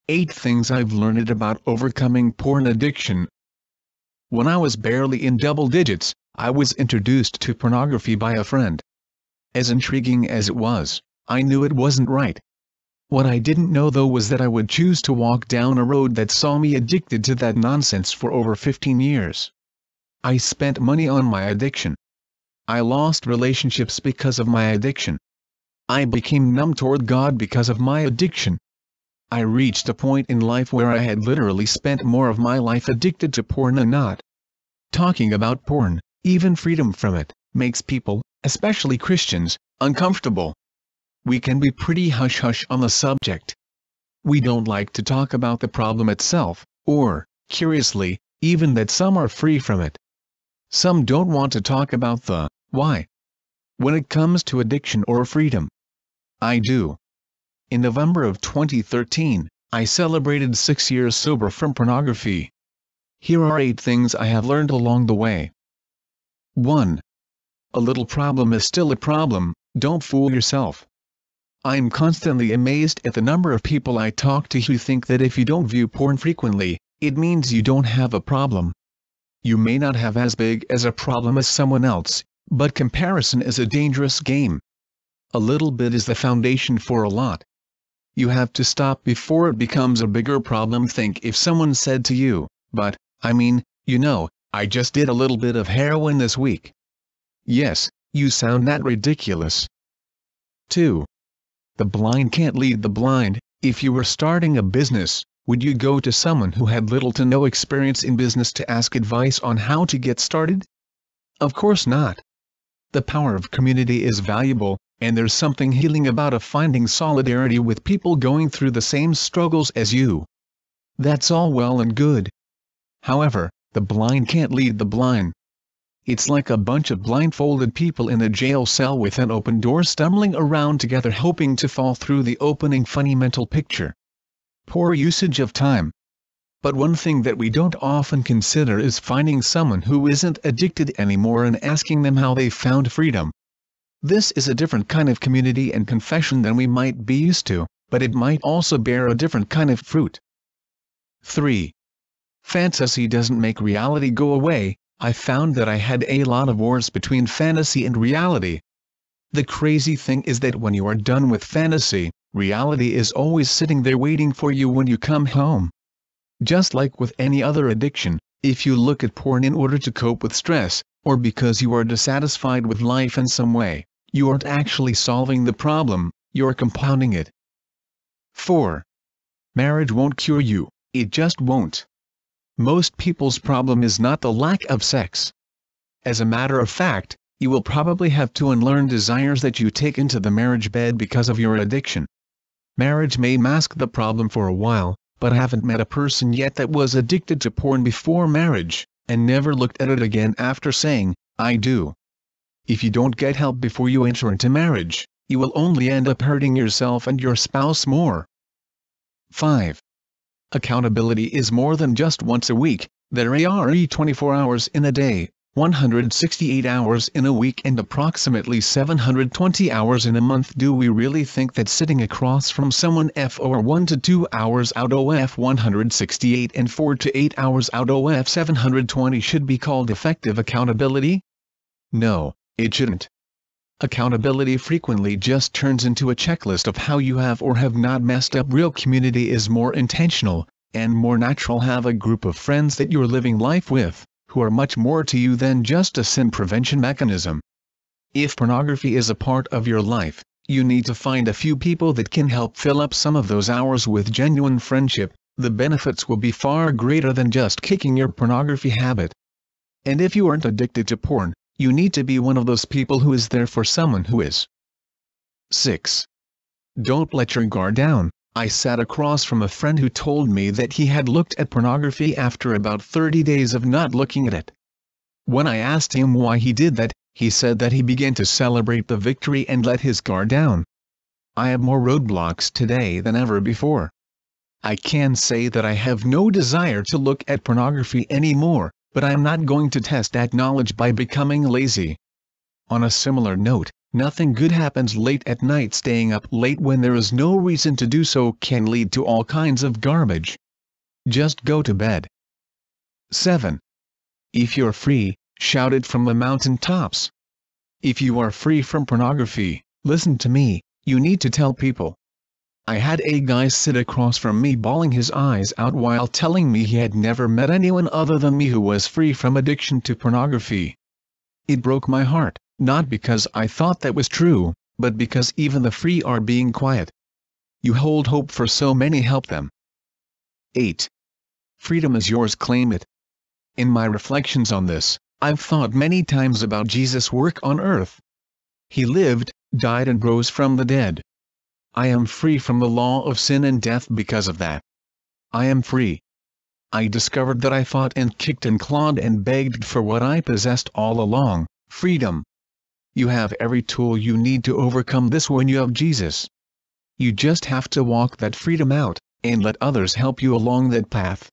8 Things I've Learned About Overcoming Porn Addiction. When I was barely in double digits, I was introduced to pornography by a friend. As intriguing as it was, I knew it wasn't right. What I didn't know though was that I would choose to walk down a road that saw me addicted to that nonsense for over 15 years. I spent money on my addiction. I lost relationships because of my addiction. I became numb toward God because of my addiction. I reached a point in life where I had literally spent more of my life addicted to porn than not. Talking about porn, even freedom from it, makes people, especially Christians, uncomfortable. We can be pretty hush-hush on the subject. We don't like to talk about the problem itself, or, curiously, even that some are free from it. Some don't want to talk about the why when it comes to addiction or freedom. I do. In November of 2013, I celebrated 6 years sober from pornography. Here are 8 things I have learned along the way. 1. A little problem is still a problem, don't fool yourself. I'm constantly amazed at the number of people I talk to who think that if you don't view porn frequently, it means you don't have a problem. You may not have as big as a problem as someone else, but comparison is a dangerous game. A little bit is the foundation for a lot. You have to stop before it becomes a bigger problem. Think if someone said to you, but, I just did a little bit of heroin this week. Yes, you sound that ridiculous. 2. The blind can't lead the blind. If you were starting a business, would you go to someone who had little to no experience in business to ask advice on how to get started? Of course not. The power of community is valuable, and there's something healing about finding solidarity with people going through the same struggles as you. That's all well and good. However, the blind can't lead the blind. It's like a bunch of blindfolded people in a jail cell with an open door stumbling around together hoping to fall through the opening. Funny mental picture. Poor usage of time. But one thing that we don't often consider is finding someone who isn't addicted anymore and asking them how they found freedom. This is a different kind of community and confession than we might be used to, but it might also bear a different kind of fruit. 3. Fantasy doesn't make reality go away. I found that I had a lot of wars between fantasy and reality. The crazy thing is that when you are done with fantasy, reality is always sitting there waiting for you when you come home. Just like with any other addiction, if you look at porn in order to cope with stress, or because you are dissatisfied with life in some way, you aren't actually solving the problem, you're compounding it. 4. Marriage won't cure you, it just won't. Most people's problem is not the lack of sex. As a matter of fact, you will probably have to unlearn desires that you take into the marriage bed because of your addiction. Marriage may mask the problem for a while, but I haven't met a person yet that was addicted to porn before marriage, and never looked at it again after saying, I do. If you don't get help before you enter into marriage, you will only end up hurting yourself and your spouse more. 5. Accountability is more than just once a week. There are 24 hours in a day, 168 hours in a week and approximately 720 hours in a month. Do we really think that sitting across from someone for 1 to 2 hours out of 168 and 4 to 8 hours out of 720 should be called effective accountability? No, it shouldn't. Accountability frequently just turns into a checklist of how you have or have not messed up. Real community is more intentional, and more natural. Have a group of friends that you're living life with, who are much more to you than just a sin prevention mechanism. If pornography is a part of your life, you need to find a few people that can help fill up some of those hours with genuine friendship. The benefits will be far greater than just kicking your pornography habit. And if you aren't addicted to porn, you need to be one of those people who is there for someone who is. 6. Don't let your guard down. I sat across from a friend who told me that he had looked at pornography after about 30 days of not looking at it. When I asked him why he did that, he said that he began to celebrate the victory and let his guard down. I have more roadblocks today than ever before. I can say that I have no desire to look at pornography anymore, but I am not going to test that knowledge by becoming lazy. On a similar note, nothing good happens late at night. Staying up late when there is no reason to do so can lead to all kinds of garbage. Just go to bed. 7. If you're free, shout it from the mountain tops. If you are free from pornography, listen to me, you need to tell people. I had a guy sit across from me bawling his eyes out while telling me he had never met anyone other than me who was free from addiction to pornography. It broke my heart, not because I thought that was true, but because even the free are being quiet. You hold hope for so many, help them. 8. Freedom is yours, claim it. In my reflections on this, I've thought many times about Jesus' work on earth. He lived, died and rose from the dead. I am free from the law of sin and death because of that. I am free. I discovered that I fought and kicked and clawed and begged for what I possessed all along, freedom. You have every tool you need to overcome this when you have Jesus. You just have to walk that freedom out, and let others help you along that path.